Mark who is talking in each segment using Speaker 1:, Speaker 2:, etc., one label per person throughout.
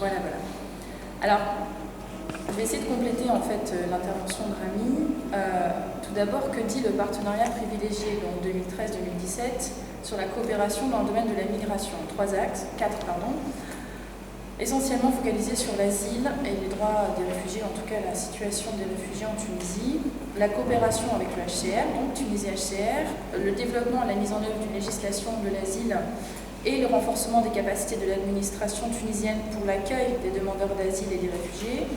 Speaker 1: Voilà. Alors, je vais essayer de compléter en fait l'intervention de Rami. Tout d'abord, que dit le partenariat privilégié, donc 2013-2017, sur la coopération dans le domaine de la migration? 4 pardon. Essentiellement focalisé sur l'asile et les droits des réfugiés, en tout cas la situation des réfugiés en Tunisie, la coopération avec le HCR, donc Tunisie HCR, le développement et la mise en œuvre d'une législation de l'asile et le renforcement des capacités de l'administration tunisienne pour l'accueil des demandeurs d'asile et des réfugiés.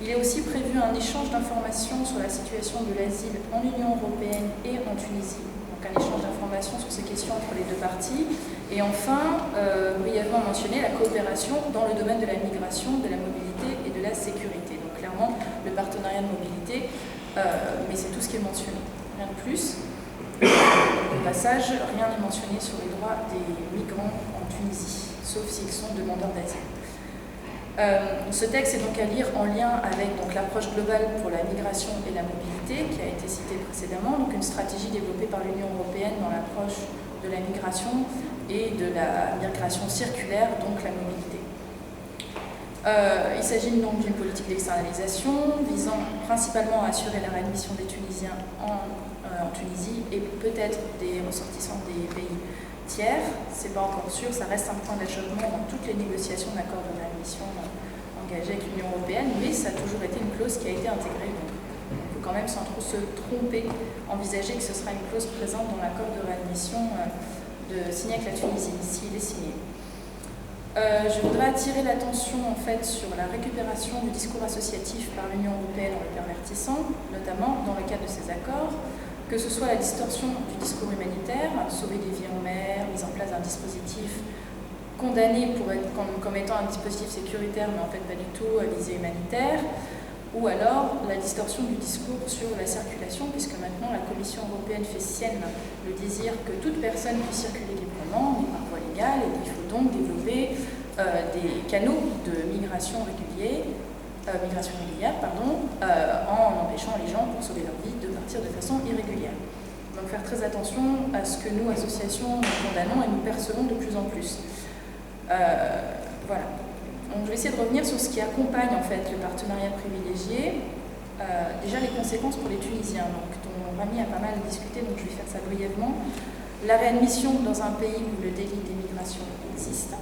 Speaker 1: Il est aussi prévu un échange d'informations sur la situation de l'asile en Union européenne et en Tunisie, donc un échange d'informations sur ces questions entre les deux parties. Et enfin, brièvement mentionné, la coopération dans le domaine de la migration, de la mobilité et de la sécurité. Donc clairement, le partenariat de mobilité, mais c'est tout ce qui est mentionné, rien de plus. Au passage, rien n'est mentionné sur les droits des migrants en Tunisie, sauf s'ils sont demandeurs d'asile. Ce texte est donc à lire en lien avec l'approche globale pour la migration et la mobilité qui a été citée précédemment, donc une stratégie développée par l'Union européenne dans l'approche de la migration et de la migration circulaire, donc la mobilité. Il s'agit donc d'une politique d'externalisation visant principalement à assurer la réadmission des Tunisiens en Tunisie et peut-être des ressortissants des pays tiers. C'est pas encore sûr, ça reste un point d'achoppement dans toutes les négociations d'accords de réadmission engagées avec l'Union européenne, mais ça a toujours été une clause qui a été intégrée. Donc on peut quand même sans trop se tromper, envisager que ce sera une clause présente dans l'accord de réadmission signé avec la Tunisie, s'il est signé. Je voudrais attirer l'attention en fait sur la récupération du discours associatif par l'Union européenne en le pervertissant, notamment dans le cadre de ces accords, que ce soit la distorsion du discours humanitaire, sauver des vies en mer, mise en place d'un dispositif condamné comme étant un dispositif sécuritaire, mais en fait pas du tout à visée humanitaire, ou alors la distorsion du discours sur la circulation, puisque maintenant la Commission européenne fait sienne le désir que toute personne puisse circuler librement, mais par voie légale, et qu'il faut donc développer des canaux de migration régulière, en empêchant les gens, pour sauver leur vie, de partir de façon irrégulière. Donc faire très attention à ce que nous, associations, nous condamnons et nous percevons de plus en plus. Voilà. Donc, je vais essayer de revenir sur ce qui accompagne en fait le partenariat privilégié. Déjà les conséquences pour les Tunisiens, donc, dont Rami a pas mal discuté, donc je vais faire ça brièvement. La réadmission dans un pays où le délit d'immigration existe.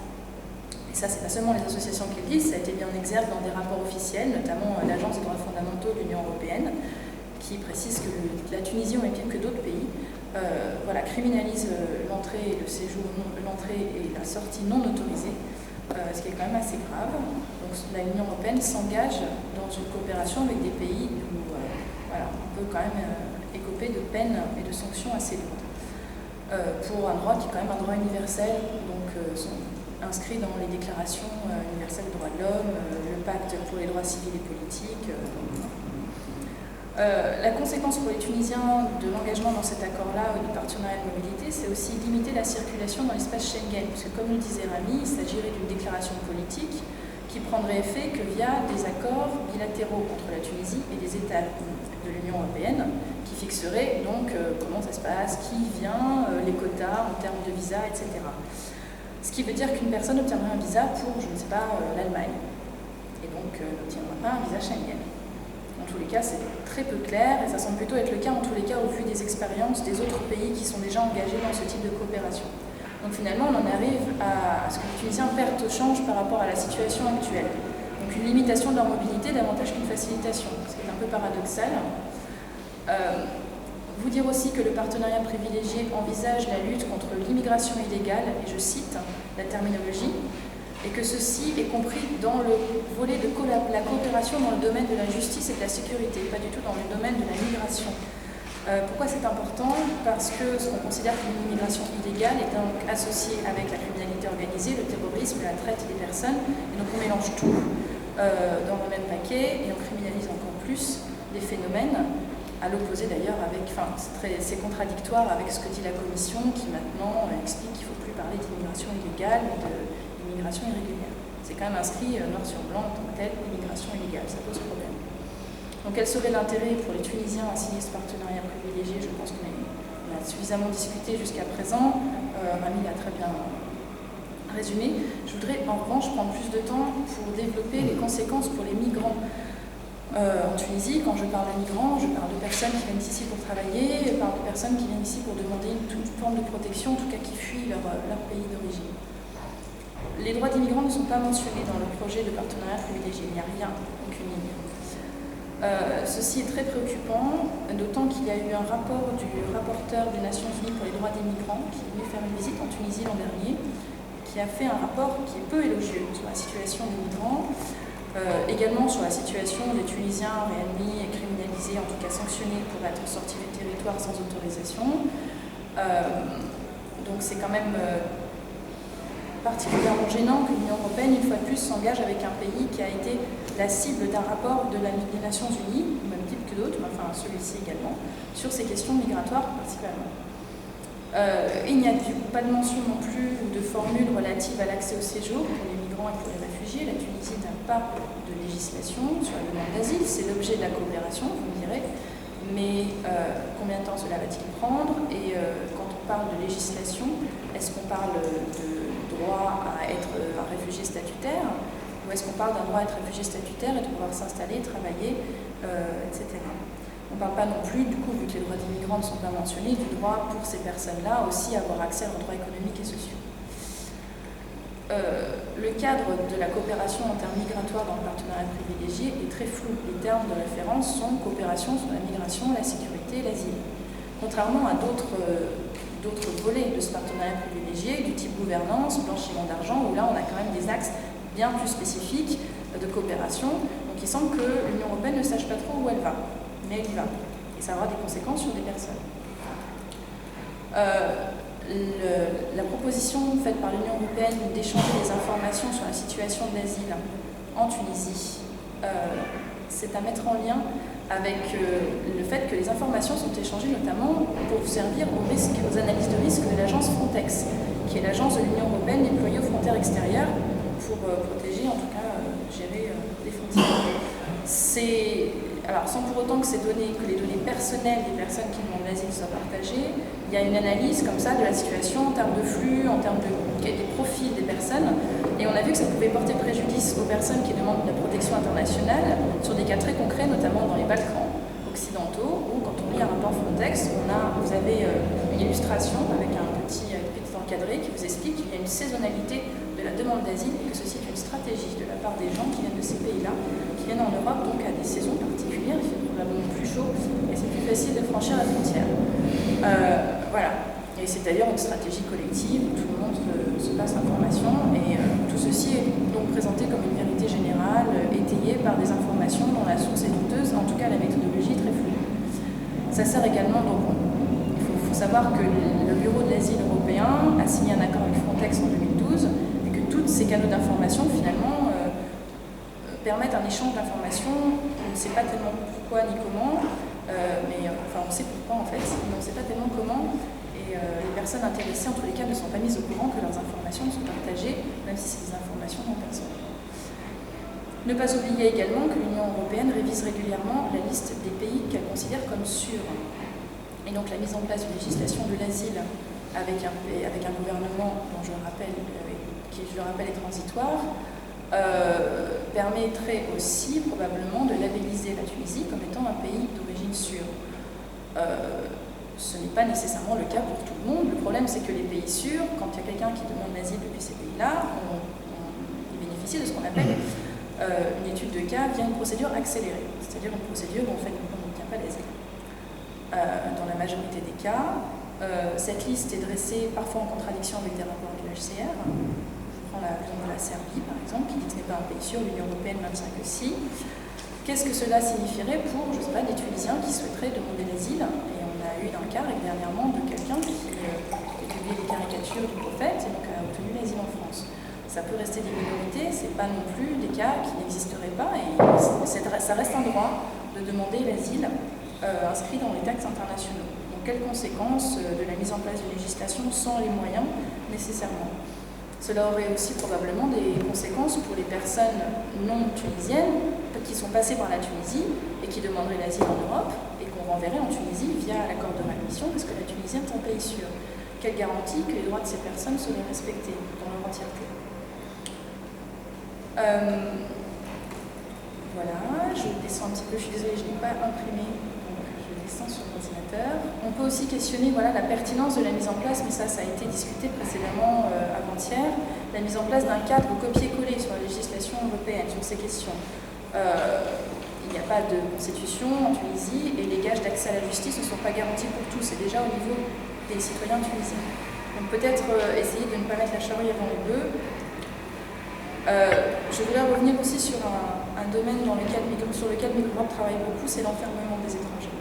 Speaker 1: Et ça, c'est pas seulement les associations qui le disent, ça a été mis en exergue dans des rapports officiels, notamment l'Agence des droits fondamentaux de l'Union européenne, qui précise que la Tunisie, au même titre que d'autres pays, criminalise l'entrée et le séjour, l'entrée et la sortie non autorisée. Ce qui est quand même assez grave. Donc l'Union européenne s'engage dans une coopération avec des pays où on peut quand même écoper de peines et de sanctions assez lourdes. Pour un droit qui est quand même un droit universel, donc sont inscrits dans les déclarations universelles des droits de l'homme, le pacte pour les droits civils et politiques. La conséquence pour les Tunisiens de l'engagement dans cet accord-là ou du partenariat de mobilité, c'est aussi limiter la circulation dans l'espace Schengen, puisque comme le disait Rami, il s'agirait d'une déclaration politique qui prendrait effet que via des accords bilatéraux entre la Tunisie et les États de l'Union européenne, qui fixeraient donc comment ça se passe, qui vient, les quotas en termes de visa, etc. Ce qui veut dire qu'une personne obtiendrait un visa pour, je ne sais pas, l'Allemagne, et donc n'obtiendra pas un visa Schengen. Dans tous les cas, c'est très peu clair, et ça semble plutôt être le cas en tous les cas au vu des expériences des autres pays qui sont déjà engagés dans ce type de coopération. Donc finalement, on en arrive à ce que les Tunisiens perdent au change par rapport à la situation actuelle. Donc une limitation de leur mobilité davantage qu'une facilitation, ce qui est un peu paradoxal. Vous dire aussi que le partenariat privilégié envisage la lutte contre l'immigration illégale, et je cite la terminologie, et que ceci est compris dans le volet de la coopération dans le domaine de la justice et de la sécurité, pas du tout dans le domaine de la migration. Pourquoi c'est important? Parce que ce qu'on considère comme une immigration illégale est donc associée avec la criminalité organisée, le terrorisme, la traite des personnes, et donc on mélange tout dans le même paquet, et on criminalise encore plus des phénomènes, à l'opposé d'ailleurs c'est contradictoire avec ce que dit la Commission, qui maintenant explique qu'il ne faut plus parler d'immigration illégale, mais d'immigration irrégulière. C'est quand même inscrit noir sur blanc en tant que tel, immigration illégale, ça pose problème. Donc quel serait l'intérêt pour les Tunisiens à signer ce partenariat privilégié? Je pense qu'on a suffisamment discuté jusqu'à présent. Rami l'a très bien résumé. Je voudrais en revanche prendre plus de temps pour développer les conséquences pour les migrants. En Tunisie, quand je parle de migrants, je parle de personnes qui viennent ici pour travailler, je parle de personnes qui viennent ici pour demander toute forme de protection, en tout cas qui fuient leur pays d'origine. Les droits des migrants ne sont pas mentionnés dans le projet de partenariat privilégié, il n'y a rien, aucune ligne. Ceci est très préoccupant, d'autant qu'il y a eu un rapport du rapporteur des Nations Unies pour les droits des migrants qui est venu faire une visite en Tunisie l'an dernier, qui a fait un rapport qui est peu élogieux sur la situation des migrants, également sur la situation des Tunisiens réadmis et criminalisés, en tout cas sanctionnés pour être sortis du territoire sans autorisation. Donc c'est quand même particulièrement gênant que l'Union européenne, une fois de plus, s'engage avec un pays qui a été la cible d'un rapport des Nations Unies, au même type que d'autres, mais enfin celui-ci également, sur ces questions migratoires principalement. Il n'y a pas de mention non plus de formule relative à l'accès au séjour pour les migrants et pour les réfugiés. La Tunisie n'a pas de législation sur la demande d'asile, c'est l'objet de la coopération, vous me direz, mais combien de temps cela va-t-il prendre? Et quand on parle de législation, est-ce qu'on parle de droit à être un réfugié statutaire, ou est-ce qu'on parle d'un droit à être réfugié statutaire et de pouvoir s'installer, travailler, etc. On ne parle pas non plus, du coup, vu que les droits des migrants ne sont pas mentionnés, du droit pour ces personnes-là aussi à avoir accès à leurs droits économiques et sociaux. Le cadre de la coopération en termes migratoires dans le partenariat privilégié est très flou. Les termes de référence sont coopération sur la migration, la sécurité, l'asile. Contrairement à d'autres volets de ce partenariat privilégié, du type gouvernance, blanchiment d'argent, où là on a quand même des axes bien plus spécifiques de coopération. Donc il semble que l'Union européenne ne sache pas trop où elle va, mais elle y va. Et ça aura des conséquences sur des personnes. La proposition faite par l'Union européenne d'échanger des informations sur la situation de l'asile en Tunisie, c'est à mettre en lien avec le fait que les informations sont échangées notamment pour servir aux analyses de risque de l'agence Frontex, qui est l'agence de l'Union européenne déployée aux frontières extérieures pour protéger, en tout cas gérer les frontières. Alors sans pour autant que les données personnelles des personnes qui demandent l'asile soient partagées, il y a une analyse comme ça de la situation en termes de flux, en termes des profils des personnes, et on a vu que ça pouvait porter préjudice aux personnes qui demandent la protection internationale sur des cas très concrets, notamment dans les Balkans occidentaux, où quand on lit un rapport Frontex, vous avez une illustration avec un petit encadré qui vous explique qu'il y a une saisonnalité de la demande d'asile et que ceci est une stratégie de la part des gens qui viennent de ces pays-là, qui viennent en Europe donc à des saisons particulières, il fait probablement plus chaud et c'est plus facile de franchir la frontière. Voilà. Et c'est d'ailleurs une stratégie collective où tout le monde se passe l'information et tout ceci est donc présenté comme une vérité générale, étayée par des informations dont la source est douteuse, en tout cas la méthodologie est très floue. Ça sert également, donc il faut savoir que le Bureau de l'asile européen a signé un accord avec Frontex en 2012 et que tous ces canaux d'information finalement permettent un échange d'informations. On ne sait pas tellement pourquoi ni comment, enfin on sait pourquoi en fait, mais on ne sait pas tellement comment. Et les personnes intéressées, en tous les cas, ne sont pas mises au courant que leurs informations sont partagées, même si c'est des informations non personnelles. Ne pas oublier également que l'Union européenne révise régulièrement la liste des pays qu'elle considère comme sûrs. Et donc la mise en place d'une législation de l'asile avec un gouvernement dont je le rappelle, qui je le rappelle est transitoire, permettrait aussi probablement de labelliser la Tunisie comme étant un pays d'origine sûre. Ce n'est pas nécessairement le cas pour tout le monde. Le problème, c'est que les pays sûrs, quand il y a quelqu'un qui demande l'asile depuis ces pays-là, ils bénéficient de ce qu'on appelle une étude de cas via une procédure accélérée, c'est-à-dire une procédure où on n'obtient pas l'asile. Dans la majorité des cas, cette liste est dressée parfois en contradiction avec des rapports du HCR. Je prends l'exemple de la Serbie, par exemple, qui dit que ce n'est pas un pays sûr, l'Union européenne maintient que si. Qu'est-ce que cela signifierait pour, je ne sais pas, des Tunisiens qui souhaiteraient demander l'asile? Et on a eu un cas dernièrement de quelqu'un qui étudiait les caricatures du prophète et donc a obtenu l'asile en France. Ça peut rester des minorités, ce n'est pas non plus des cas qui n'existeraient pas, et ça reste un droit de demander l'asile inscrit dans les textes internationaux. Donc quelles conséquences de la mise en place d'une législation sans les moyens nécessairement? Cela aurait aussi probablement des conséquences pour les personnes non tunisiennes qui sont passées par la Tunisie et qui demanderaient l'asile en Europe et qu'on renverrait en Tunisie via l'accord de réadmission parce que la Tunisie est un pays sûr. Quelle garantie que les droits de ces personnes seraient respectés dans leur entièreté? Voilà, je descends un petit peu, je suis désolée, je n'ai pas imprimé, donc je descends sur l'ordinateur. On peut aussi questionner la pertinence de la mise en place, mais ça a été discuté précédemment avant-hier, la mise en place d'un cadre copier-coller sur la législation européenne sur ces questions. Il n'y a pas de constitution en Tunisie et les gages d'accès à la justice ne sont pas garantis pour tous, c'est déjà au niveau des citoyens tunisiens. Donc peut-être essayer de ne pas mettre la charrue avant les bœufs. Je voudrais revenir aussi sur un domaine sur lequel Migroup travaille beaucoup, c'est l'enfermement des étrangers.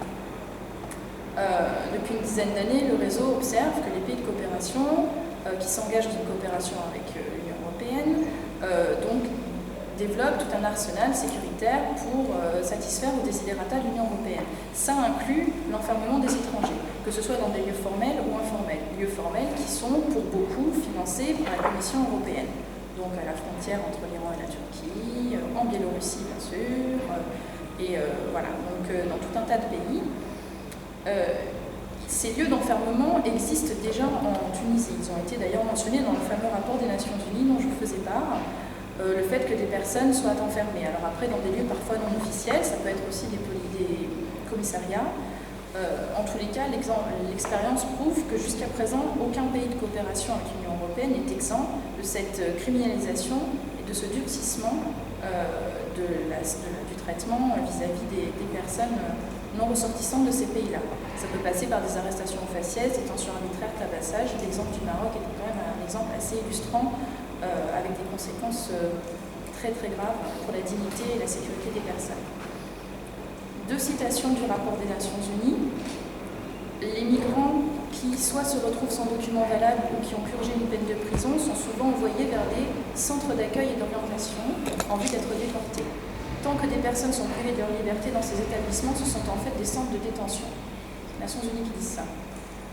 Speaker 1: Depuis une dizaine d'années, le réseau observe que les pays de coopération qui s'engagent dans une coopération avec l'Union européenne développent tout un arsenal sécuritaire pour satisfaire aux desiderata de l'Union européenne. Ça inclut l'enfermement des étrangers, que ce soit dans des lieux formels ou informels. Lieux formels qui sont pour beaucoup financés par la Commission européenne. Donc à la frontière entre l'Iran et la Turquie, en Biélorussie bien sûr, voilà, donc dans tout un tas de pays. Ces lieux d'enfermement existent déjà en Tunisie. Ils ont été d'ailleurs mentionnés dans le fameux rapport des Nations Unies dont je vous faisais part, le fait que des personnes soient enfermées. Alors après, dans des lieux parfois non officiels, ça peut être aussi des commissariats. En tous les cas, l'expérience prouve que jusqu'à présent, aucun pays de coopération avec l'Union européenne n'est exempt de cette criminalisation et de ce durcissement du traitement vis-à-vis des personnes non ressortissantes de ces pays-là. Ça peut passer par des arrestations faciès, détention arbitraire, tabassage. L'exemple du Maroc est quand même un exemple assez illustrant avec des conséquences très très graves pour la dignité et la sécurité des personnes. Deux citations du rapport des Nations Unies. Les migrants qui soit se retrouvent sans document valable ou qui ont purgé une peine de prison sont souvent envoyés vers des centres d'accueil et d'orientation en vue d'être déportés. Tant que des personnes sont privées de leur liberté dans ces établissements, ce sont en fait des centres de détention. Les Nations Unies qui disent ça.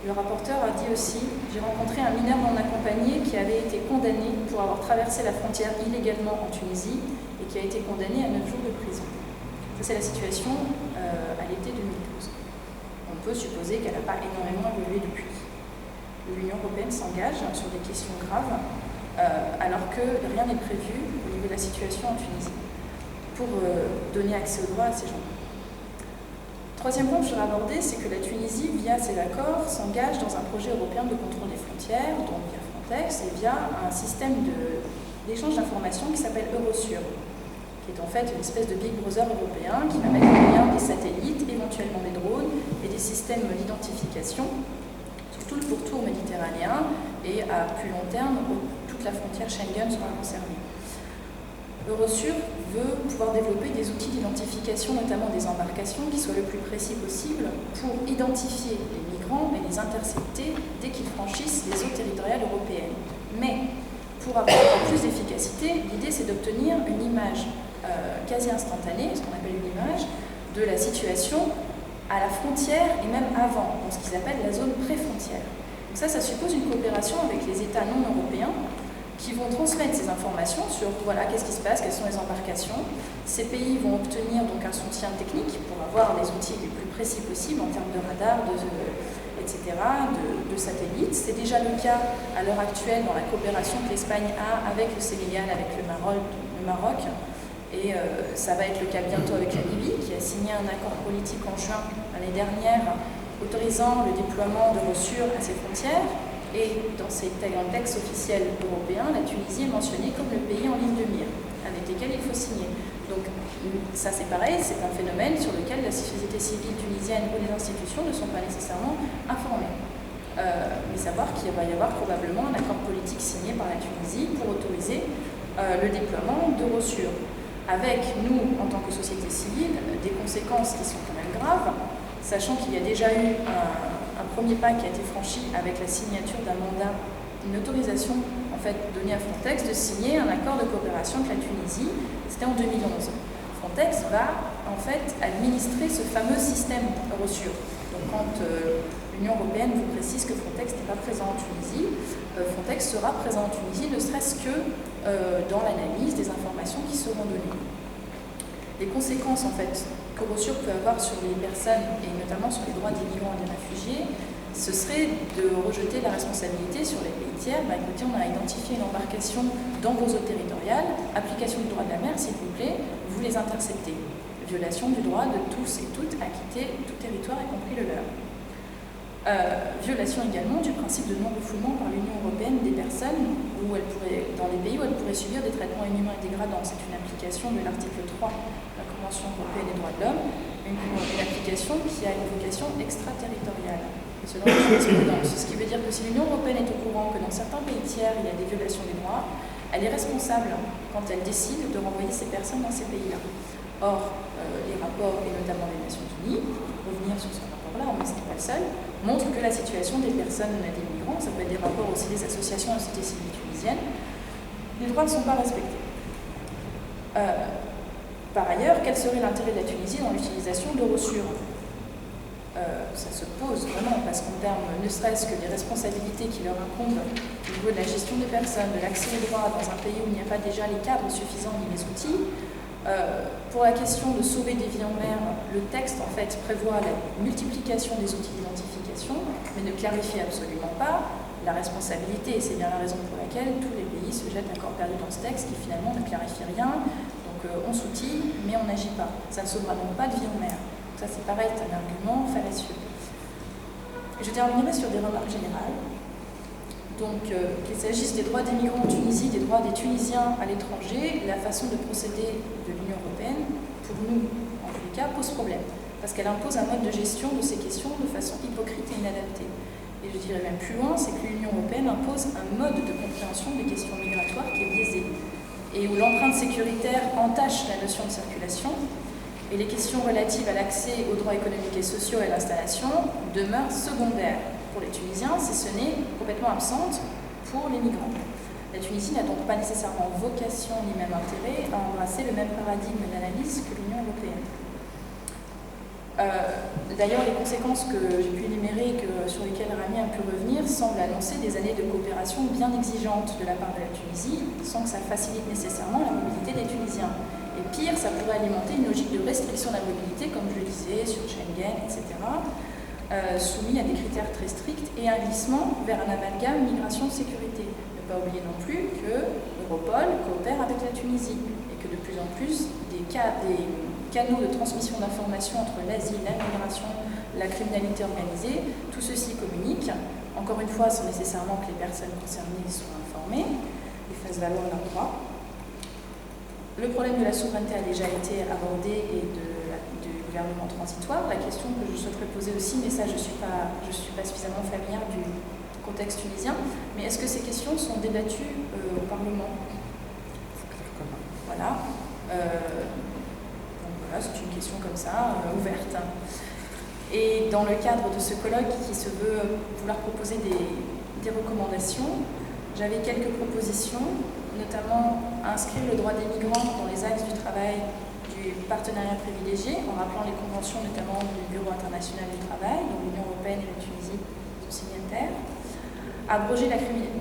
Speaker 1: Le rapporteur a dit aussi « J'ai rencontré un mineur non accompagné qui avait été condamné pour avoir traversé la frontière illégalement en Tunisie et qui a été condamné à 9 jours de prison. » Ça, c'est la situation à l'été 2012. On peut supposer qu'elle n'a pas énormément évolué depuis. L'Union européenne s'engage sur des questions graves, alors que rien n'est prévu au niveau de la situation en Tunisie pour donner accès aux droits à ces gens. Troisième point que je voudrais aborder, c'est que la Tunisie, via ses accords, s'engage dans un projet européen de contrôle des frontières, donc via Frontex, et via un système d'échange d'informations qui s'appelle Eurosur, qui est en fait une espèce de Big Brother européen qui va mettre en lien des satellites, éventuellement des drones et des systèmes d'identification sur tout le pourtour méditerranéen et à plus long terme, toute la frontière Schengen sera concernée. Eurosur veut pouvoir développer des outils d'identification, notamment des embarcations, qui soient le plus précis possible pour identifier les migrants et les intercepter dès qu'ils franchissent les eaux territoriales européennes. Mais pour avoir encore plus d'efficacité, l'idée c'est d'obtenir une image quasi instantanée, ce qu'on appelle une image, de la situation à la frontière et même avant, dans ce qu'ils appellent la zone pré-frontière. Donc ça suppose une coopération avec les États non européens qui vont transmettre ces informations sur qu'est-ce qui se passe, quelles sont les embarcations. Ces pays vont obtenir donc un soutien technique pour avoir les outils les plus précis possibles en termes de radar, etc., de satellites. C'est déjà le cas à l'heure actuelle dans la coopération que l'Espagne a avec le Sénégal, avec le Maroc. Et ça va être le cas bientôt avec la Libye, qui a signé un accord politique en juin l'année dernière, autorisant le déploiement de Eurosur à ses frontières. Et dans un texte officiel européen, la Tunisie est mentionnée comme le pays en ligne de mire, avec lesquels il faut signer. Donc ça c'est pareil, c'est un phénomène sur lequel la société civile tunisienne ou les institutions ne sont pas nécessairement informées. Mais savoir qu'il va y avoir probablement un accord politique signé par la Tunisie pour autoriser le déploiement d'Eurosur. Avec nous, en tant que société civile, des conséquences qui sont quand même graves, sachant qu'il y a déjà eu un premier pas qui a été franchi avec la signature d'un mandat, une autorisation en fait donnée à Frontex de signer un accord de coopération avec la Tunisie. C'était en 2011. Frontex va en fait administrer ce fameux système Eurosur. Donc quand l'Union européenne vous précise que Frontex n'est pas présent en Tunisie, Frontex sera présent en Tunisie, ne serait-ce que dans l'analyse des informations qui seront données. Les conséquences en fait qu'Eurosur peut avoir sur les personnes et notamment sur les droits des migrants et des réfugiés, ce serait de rejeter la responsabilité sur les pays tiers. Écoutez, on a identifié une embarcation dans vos eaux territoriales, application du droit de la mer, s'il vous plaît, vous les interceptez. Violation du droit de tous et toutes à quitter tout territoire, y compris le leur. Violation également du principe de non-refoulement par l'Union européenne des personnes dans les pays où elles pourraient subir des traitements inhumains et dégradants. C'est une application de l'article 3 de la Convention européenne des droits de l'homme, une application qui a une vocation extraterritoriale, selon la jurisprudence. Ce qui veut dire que si l'Union européenne est au courant que dans certains pays tiers, il y a des violations des droits, elle est responsable quand elle décide de renvoyer ces personnes dans ces pays-là. Or, les rapports, et notamment des Nations Unies, pour revenir sur ce rapport-là, mais ce n'est pas le seul, montrent que la situation des personnes, des migrants, ça peut être des rapports aussi des associations de la société civile tunisienne, les droits ne sont pas respectés. Par ailleurs, quel serait l'intérêt de la Tunisie dans l'utilisation d'Eurosur ? Ça se pose vraiment, parce qu'en termes, ne serait-ce que des responsabilités qui leur incombent au niveau de la gestion des personnes, de l'accès aux droits dans un pays où il n'y a pas déjà les cadres suffisants ni les outils. Pour la question de sauver des vies en mer, le texte en fait prévoit la multiplication des outils d'identification, mais ne clarifie absolument pas la responsabilité. C'est bien la raison pour laquelle tous les pays se jettent à corps perdu dans ce texte qui finalement ne clarifie rien. Donc on s'outille, mais on n'agit pas. Ça ne sauvera donc pas de vie en mer. Ça, c'est pareil, c'est un argument fallacieux. Je terminerai sur des remarques générales. Donc, qu'il s'agisse des droits des migrants en Tunisie, des droits des Tunisiens à l'étranger, la façon de procéder de l'Union européenne, pour nous, en tous les cas, pose problème. Parce qu'elle impose un mode de gestion de ces questions de façon hypocrite et inadaptée. Et je dirais même plus loin, c'est que l'Union européenne impose un mode de compréhension des questions migratoires qui est biaisé, et où l'empreinte sécuritaire entache la notion de circulation, et les questions relatives à l'accès aux droits économiques et sociaux et à l'installation demeurent secondaires pour les Tunisiens, si ce n'est complètement absente pour les migrants. La Tunisie n'a donc pas nécessairement vocation ni même intérêt à embrasser le même paradigme d'analyse que l'Union européenne. D'ailleurs, les conséquences que j'ai pu énumérer et sur lesquelles Rami a pu revenir semblent annoncer des années de coopération bien exigeantes de la part de la Tunisie, sans que ça facilite nécessairement la mobilité des Tunisiens. Et pire, ça pourrait alimenter une logique de restriction de la mobilité, comme je le disais, sur Schengen, etc., soumis à des critères très stricts et un glissement vers un amalgame migration-sécurité. Ne pas oublier non plus que Europol coopère avec la Tunisie et que de plus en plus des canaux de transmission d'informations entre l'asile, la migration, la criminalité organisée, tout ceci communique, encore une fois sans nécessairement que les personnes concernées soient informées et fassent valoir leurs droits. Le problème de la souveraineté a déjà été abordé et du gouvernement transitoire. La question que je souhaiterais poser aussi, mais ça je suis pas suffisamment familière du contexte tunisien, mais est-ce que ces questions sont débattues au Parlement ? Voilà. Donc voilà, c'est une question comme ça, ouverte. Et dans le cadre de ce colloque qui se veut vouloir proposer des recommandations, j'avais quelques propositions, notamment inscrire le droit des migrants dans les axes du travail du partenariat privilégié, en rappelant les conventions notamment du Bureau international du travail, dont l'Union européenne et la Tunisie sont signataires,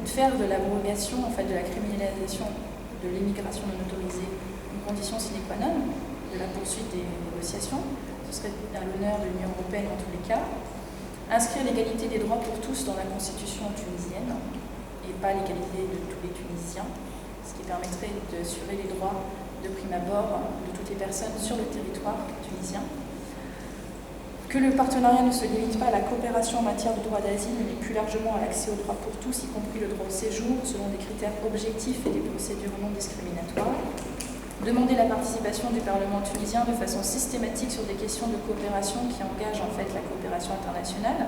Speaker 1: faire de l'abrogation de la criminalisation de l'immigration non autorisée une condition sine qua non de la poursuite des négociations. Ce serait à l'honneur de l'Union européenne en tous les cas. Inscrire l'égalité des droits pour tous dans la constitution tunisienne et pas l'égalité de tous les Tunisiens, ce qui permettrait d'assurer les droits de prime abord de toutes les personnes sur le territoire tunisien. Que le partenariat ne se limite pas à la coopération en matière de droit d'asile, mais plus largement à l'accès aux droits pour tous, y compris le droit au séjour, selon des critères objectifs et des procédures non discriminatoires. Demander la participation du Parlement tunisien de façon systématique sur des questions de coopération qui engagent en fait la coopération internationale,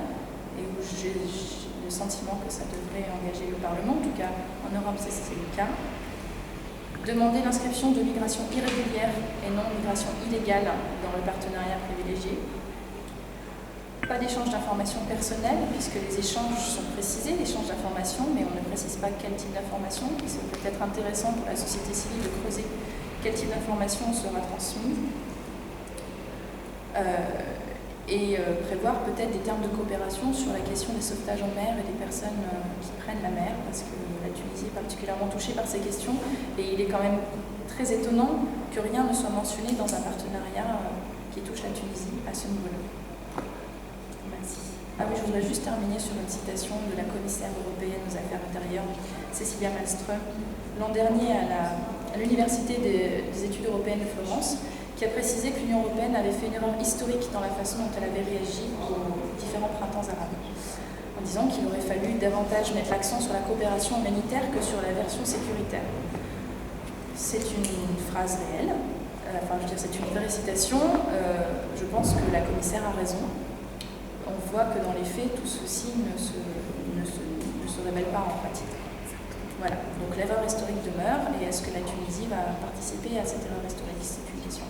Speaker 1: et où j'ai le sentiment que ça devrait engager le Parlement, en tout cas en Europe c'est le cas. Demander l'inscription de migration irrégulière et non migration illégale dans le partenariat privilégié. Pas d'échange d'informations personnelles, puisque les échanges sont précisés, l'échange d'informations, mais on ne précise pas quel type d'informations. C'est peut-être intéressant pour la société civile de creuser quel type d'informations sera transmis. Et prévoir peut-être des termes de coopération sur la question des sauvetages en mer et des personnes qui prennent la mer, parce que la Tunisie est particulièrement touchée par ces questions, et il est quand même très étonnant que rien ne soit mentionné dans un partenariat qui touche la Tunisie à ce niveau-là. Merci. Ah oui, je voudrais juste terminer sur une citation de la commissaire européenne aux affaires intérieures, Cecilia Malmström, l'an dernier à l'Université des études européennes de Florence, qui a précisé que l'Union européenne avait fait une erreur historique dans la façon dont elle avait réagi aux différents printemps arabes, en disant qu'il aurait fallu davantage mettre l'accent sur la coopération humanitaire que sur la version sécuritaire. C'est une phrase réelle, c'est une vraie citation. Je pense que la commissaire a raison. On voit que dans les faits, tout ceci ne se révèle pas en pratique. Voilà, donc l'erreur historique demeure, et est-ce que la Tunisie va participer à cette erreur historique? C'est une question.